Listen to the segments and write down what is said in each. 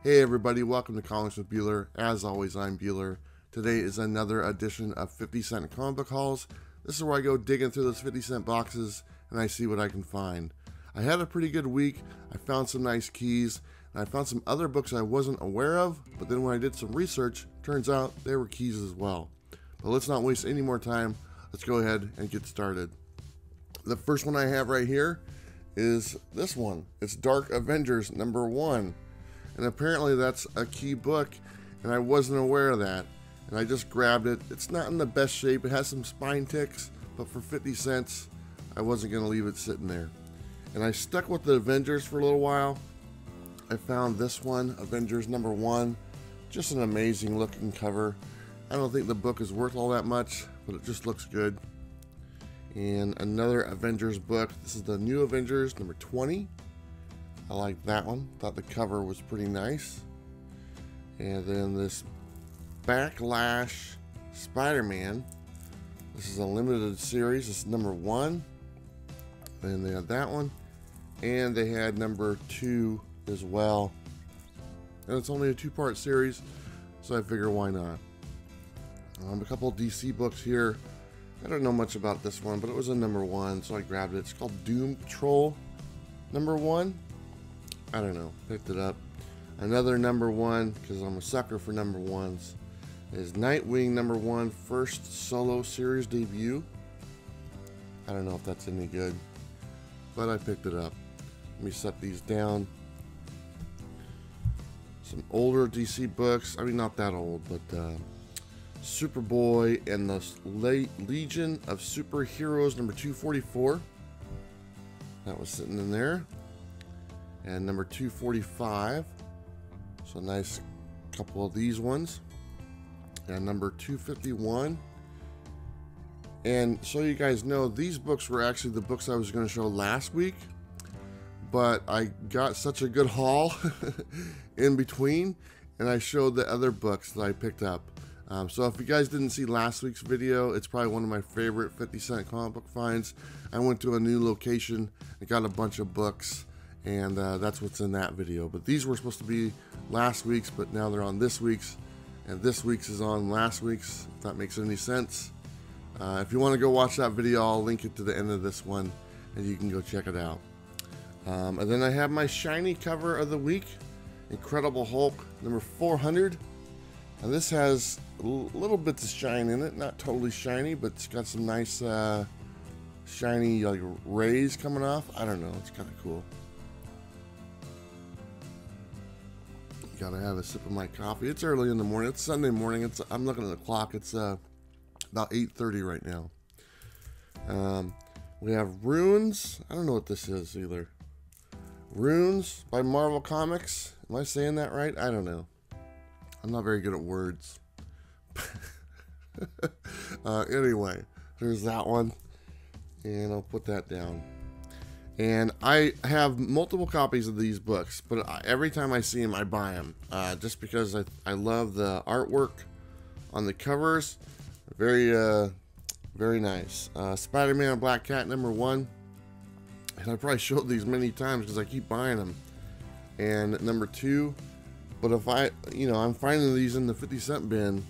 Hey everybody, welcome to Comics with Bueller. As always, I'm Bueller. Today is another edition of 50-cent comic book hauls. This is where I go digging through those 50-cent boxes and I see what I can find. I had a pretty good week. I found some nice keys, and I found some other books I wasn't aware of, but then when I did some research, turns out they were keys as well. But let's not waste any more time. Let's go ahead and get started. The first one I have right here is this one. It's Dark Avengers #1. And apparently that's a key book, and I wasn't aware of that. And I just grabbed it. It's not in the best shape. It has some spine ticks, but for 50 cents, I wasn't going to leave it sitting there. And I stuck with the Avengers for a little while. I found this one, Avengers #1. Just an amazing looking cover. I don't think the book is worth all that much, but it just looks good. And another Avengers book. This is the New Avengers #20. I like that one. Thought the cover was pretty nice. And then this Backlash Spider-Man. This is a limited series. This is #1. And they had that one. And they had #2 as well. And it's only a 2-part series, so I figure why not. A couple of DC books here. I don't know much about this one, but it was a #1, so I grabbed it. It's called Doom Patrol #1. I don't know, picked it up. Another #1, because I'm a sucker for #1s, is Nightwing #1, first solo series debut. I don't know if that's any good, but I picked it up. Let me set these down. Some older DC books. I mean, not that old, but Superboy and the Legion of Superheroes #244. That was sitting in there. And #245. So nice couple of these ones. And #251. And so you guys know, these books were actually the books I was going to show last week, but I got such a good haul in between, and I showed the other books that I picked up. So if you guys didn't see last week's video, it's probably one of my favorite 50-cent comic book finds. I went to a new location and got a bunch of books, and that's what's in that video. But these were supposed to be last week's, but now they're on this week's, and this week's is on last week's, if that makes any sense. If you want to go watch that video, I'll link it to the end of this one, and you can go check it out. And then I have my shiny cover of the week, Incredible Hulk #400. And this has little bits of shine in it, not totally shiny, but it's got some nice shiny like rays coming off. I don't know, it's kind of cool. Gotta have a sip of my coffee. It's early in the morning. It's Sunday morning. I'm looking at the clock. It's about 8:30 right now. We have Runes. I don't know what this is either. Runes by Marvel Comics. Am I saying that right? I don't know. I'm not very good at words. Anyway, there's that one. And I'll put that down. And I have multiple copies of these books, but every time I see them, I buy them. Just because I love the artwork on the covers. Very, very nice. Spider-Man and Black Cat #1. And I probably showed these many times because I keep buying them. And #2. But if I'm finding these in the 50-cent bin,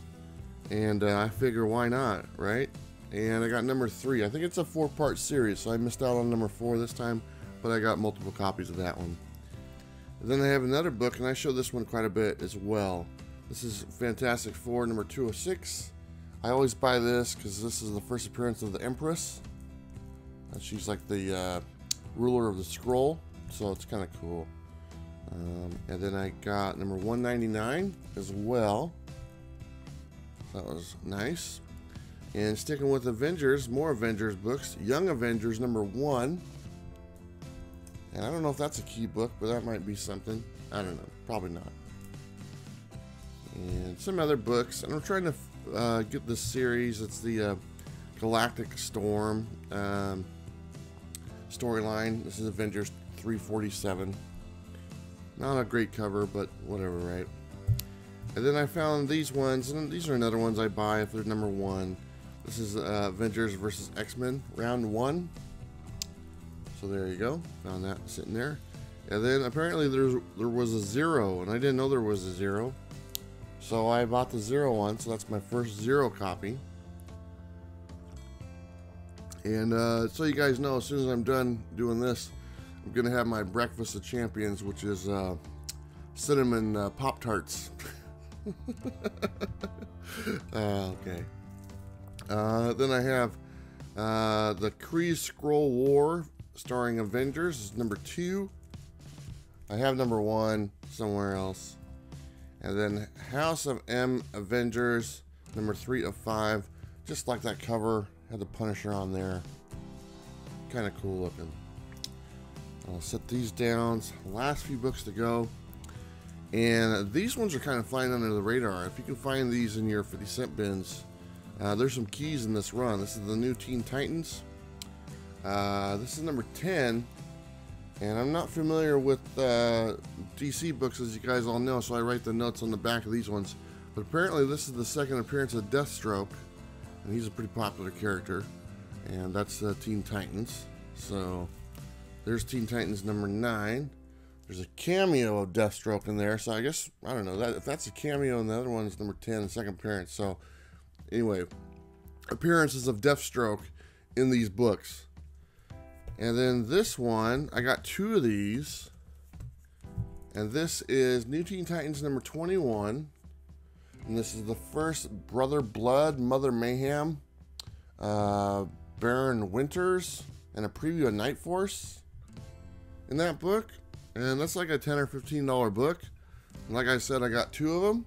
and I figure why not, right? And I got #3. I think it's a 4-part series, so I missed out on #4 this time, but I got multiple copies of that one. And then I have another book, and I show this one quite a bit as well. This is Fantastic Four #206. I always buy this because this is the first appearance of the Empress. She's like the ruler of the scroll, so it's kind of cool. And then I got #199 as well. That was nice. And sticking with Avengers, more Avengers books. Young Avengers #1. And I don't know if that's a key book, but that might be something. I don't know. Probably not. And some other books. And I'm trying to get this series. It's the Galactic Storm storyline. This is Avengers 347. Not a great cover, but whatever, right? And then I found these ones, and these are another ones I buy if they're #1. This is Avengers vs. X-Men, round 1. So there you go. Found that sitting there. And then apparently there was a 0, and I didn't know there was a 0. So I bought the 0 one, so that's my first 0 copy. And so you guys know, as soon as I'm done doing this, I'm going to have my breakfast of champions, which is cinnamon Pop-Tarts. Okay. Then I have the Kree Skrull War starring Avengers. This is number 2. I have number 1 somewhere else. And then House of M Avengers, number 3 of 5. Just like that cover. Had the Punisher on there. Kind of cool looking. I'll set these down. Last few books to go. And these ones are kind of flying under the radar. If you can find these in your 50-cent bins, there's some keys in this run. This is the new Teen Titans. This is number 10. And I'm not familiar with DC books, as you guys all know, so I write the notes on the back of these ones. But apparently this is the second appearance of Deathstroke, and he's a pretty popular character. And that's Teen Titans. So there's Teen Titans number 9. There's a cameo of Deathstroke in there, so I guess, I don't know, if that's a cameo, and the other one's number 10, the second appearance. So anyway, appearances of Deathstroke in these books. And then this one, I got 2 of these. And this is New Teen Titans number 21. And this is the first Brother Blood, Mother Mayhem, Baron Winters, and a preview of Night Force in that book. And that's like a $10 or $15 book. And like I said, I got 2 of them.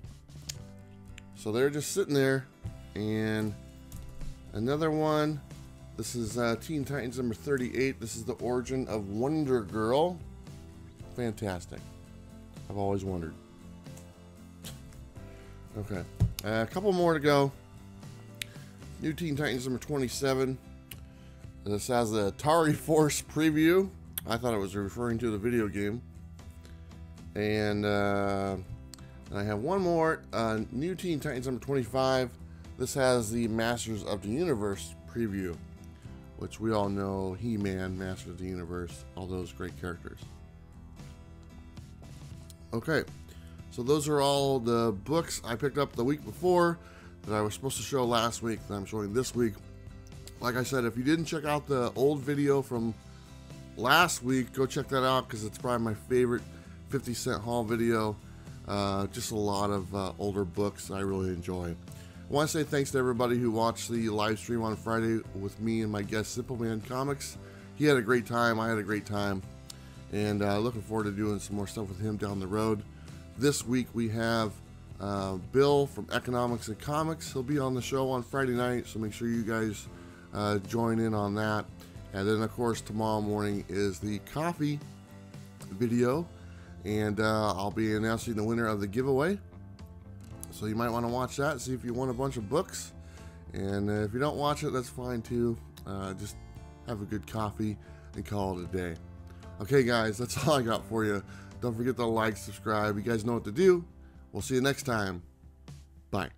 So they're just sitting there. And another one. This is Teen Titans number 38. This is the origin of Wonder Girl. Fantastic. I've always wondered. Okay. A couple more to go. New Teen Titans number 27. This has the Atari Force preview. I thought it was referring to the video game. And I have one more. New Teen Titans number 25. This has the Masters of the Universe preview, which we all know, He-Man, Masters of the Universe, all those great characters. Okay, so those are all the books I picked up the week before that I was supposed to show last week that I'm showing this week. Like I said, if you didn't check out the old video from last week, go check that out, because it's probably my favorite 50-cent haul video. Just a lot of older books I really enjoy. I want to say thanks to everybody who watched the live stream on Friday with me and my guest Simple Man Comics. He had a great time, I had a great time, and looking forward to doing some more stuff with him down the road. This week we have Bill from Economics and Comics. He'll be on the show on Friday night, so make sure you guys join in on that. And then of course tomorrow morning is the coffee video, and I'll be announcing the winner of the giveaway. So you might want to watch that, see if you won a bunch of books. And if you don't watch it, that's fine too. Just have a good coffee and call it a day. Okay guys, that's all I got for you. Don't forget to like, subscribe. You guys know what to do. We'll see you next time. Bye.